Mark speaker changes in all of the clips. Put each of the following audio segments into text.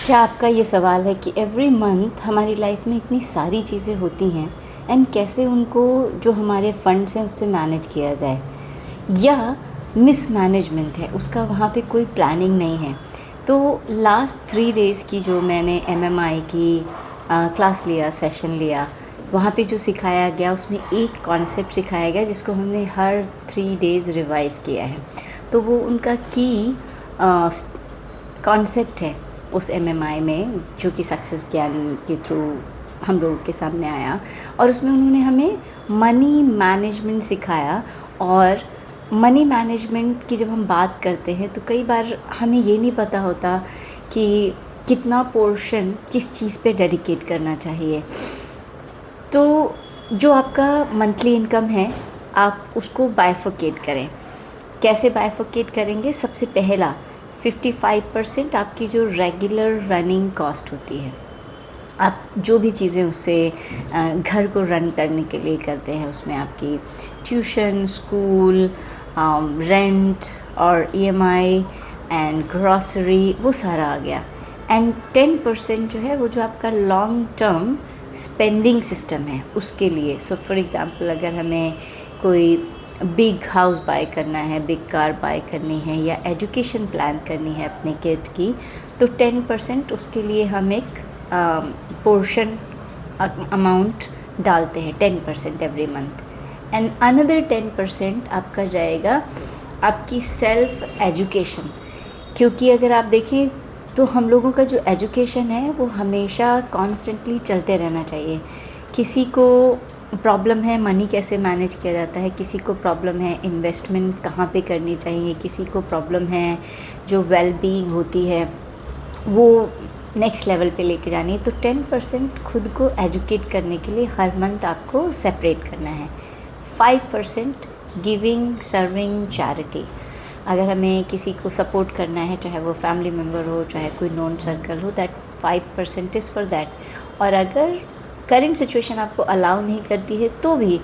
Speaker 1: क्या आपका ये सवाल है कि एवरी मंथ हमारी लाइफ में इतनी सारी चीज़ें होती हैं एंड कैसे उनको जो हमारे फंड्स हैं उससे मैनेज किया जाए, या मिसमैनेजमेंट है उसका, वहाँ पे कोई प्लानिंग नहीं है। तो लास्ट 3 डेज़ की जो मैंने एमएमआई की क्लास लिया, सेशन लिया, वहाँ पे जो सिखाया गया उसमें एक कॉन्सेप्ट सिखाया गया जिसको हमने हर 3 डेज़ रिवाइज़ किया है। तो वो उनका की कॉन्सेप्ट है उस एमएमआई में, जो कि सक्सेस ज्ञान के थ्रू हम लोगों के सामने आया। और उसमें उन्होंने हमें मनी मैनेजमेंट सिखाया। और मनी मैनेजमेंट की जब हम बात करते हैं तो कई बार हमें ये नहीं पता होता कि कितना पोर्शन किस चीज़ पे डेडिकेट करना चाहिए। तो जो आपका मंथली इनकम है आप उसको बाइफरकेट करें। कैसे बाइफरकेट करेंगे? सबसे पहला 55% आपकी जो रेगुलर रनिंग कॉस्ट होती है, आप जो भी चीज़ें उससे घर को रन करने के लिए करते हैं, उसमें आपकी ट्यूशन, स्कूल, रेंट और ईएमआई एंड ग्रॉसरी, वो सारा आ गया। एंड 10% जो है वो जो आपका लॉन्ग टर्म स्पेंडिंग सिस्टम है उसके लिए। सो फॉर एग्ज़ाम्पल, अगर हमें कोई बिग हाउस बाय करना है, बिग कार बाय करनी है, या एजुकेशन प्लान करनी है अपने किड की, तो 10% उसके लिए हम एक पोर्शन अमाउंट डालते हैं, 10% एवरी मंथ। एंड अनदर 10% आपका जाएगा आपकी सेल्फ एजुकेशन। क्योंकि अगर आप देखें तो हम लोगों का जो एजुकेशन है वो हमेशा कॉन्स्टेंटली चलते रहना चाहिए। किसी को प्रॉब्लम है मनी कैसे मैनेज किया जाता है, किसी को प्रॉब्लम है इन्वेस्टमेंट कहाँ पे करनी चाहिए, किसी को प्रॉब्लम है जो वेल बीइंग होती है वो नेक्स्ट लेवल पे लेके जानी है। तो 10% खुद को एजुकेट करने के लिए हर मंथ आपको सेपरेट करना है। 5% गिविंग, सर्विंग, चैरिटी। अगर हमें किसी को सपोर्ट करना है, चाहे वो फैमिली मेम्बर हो, चाहे कोई नॉन सर्कल हो, दैट 5% इज़ फॉर दैट। और अगर करेंट सिचुएशन आपको अलाउ नहीं करती है तो भी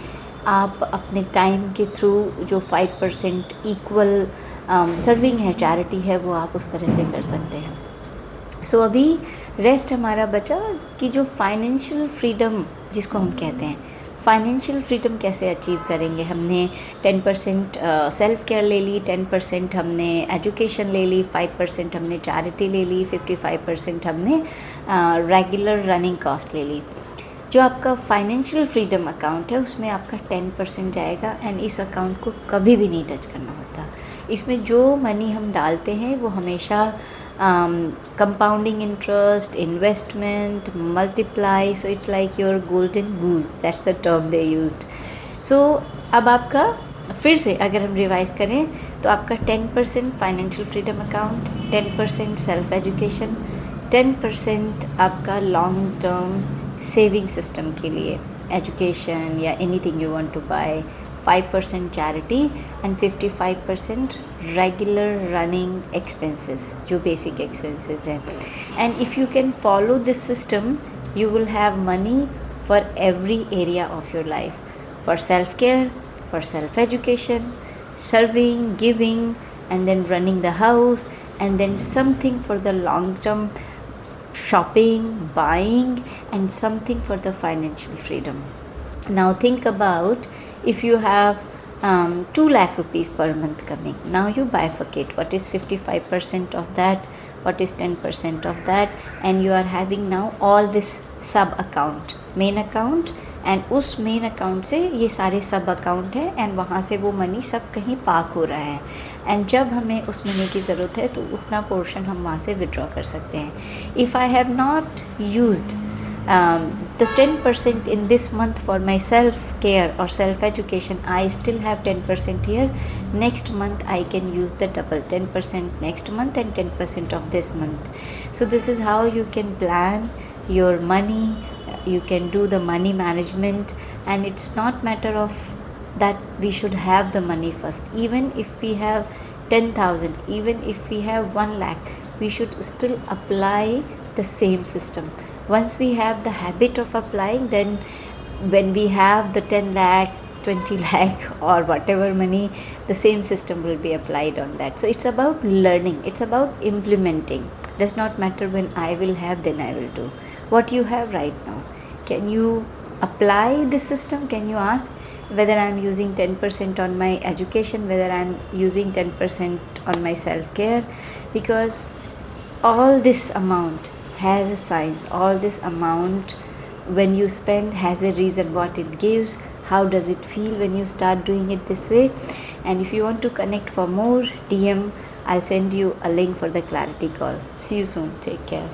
Speaker 1: आप अपने टाइम के थ्रू जो 5% इक्वल सर्विंग है, चैरिटी है, वो आप उस तरह से कर सकते हैं। सो अभी रेस्ट हमारा बचा कि जो फाइनेंशियल फ्रीडम जिसको हम कहते हैं, फाइनेंशियल फ्रीडम कैसे अचीव करेंगे। हमने 10% सेल्फ केयर ले ली, 10% हमने एजुकेशन ले ली, 5% हमने चैरिटी ले ली, 55% हमने रेगुलर रनिंग कॉस्ट ले ली। जो आपका फाइनेंशियल फ्रीडम अकाउंट है उसमें आपका 10% जाएगा एंड इस अकाउंट को कभी भी नहीं टच करना होता। इसमें जो मनी हम डालते हैं वो हमेशा compounding interest, investment, multiply, so it's like your golden goose, that's the term they used. So अब आपका फिर से अगर हम रिवाइज करें तो आपका 10% financial freedom account, 10% self education, 10% आपका लॉन्ग टर्म सेविंग सिस्टम के लिए, एजुकेशन या anything you want to buy, 5% charity and 55% regular running expenses, जो बेसिक एक्सपेंसेस हैं। And if you can follow this system you will have money for every area of your life, for self care, for self education, serving, giving, and then running the house, and then something for the long term shopping, buying, and something for the financial freedom. Now think about if you have 2 lakh rupees per month coming. Now you bifurcate what is 55% of that, what is 10% of that, and you are having now all this sub account, main account, and उस main account से ये सारे सब account है and वहाँ से वो money सब कहीं पार्क हो रहा है। एंड जब हमें उस मनी की ज़रूरत है तो उतना पोर्शन हम वहाँ से विड्रॉ कर सकते हैं। If I have not used the 10% in this month for my self care or self education, I still have 10% here. Next month I can use the double, 10% next month and 10% of this month. So this is how you can plan your money, you can do the money management, and it's not matter of that we should have the money first. Even if we have 10,000, even if we have 1 lakh, we should still apply the same system. Once we have the habit of applying, then when we have the 10 lakh, 20 lakh or whatever money, the same system will be applied on that. So it's about learning, it's about implementing. Does not matter when I will have, then I will do. What you have right now, can you apply this system? Can you ask whether I'm using 10% on my education, whether I'm using 10% on my self-care? Because all this amount has a size, all this amount when you spend has a reason what it gives. How does it feel when you start doing it this way? And if you want to connect for more, DM, I'll send you a link for the clarity call. See you soon. Take care.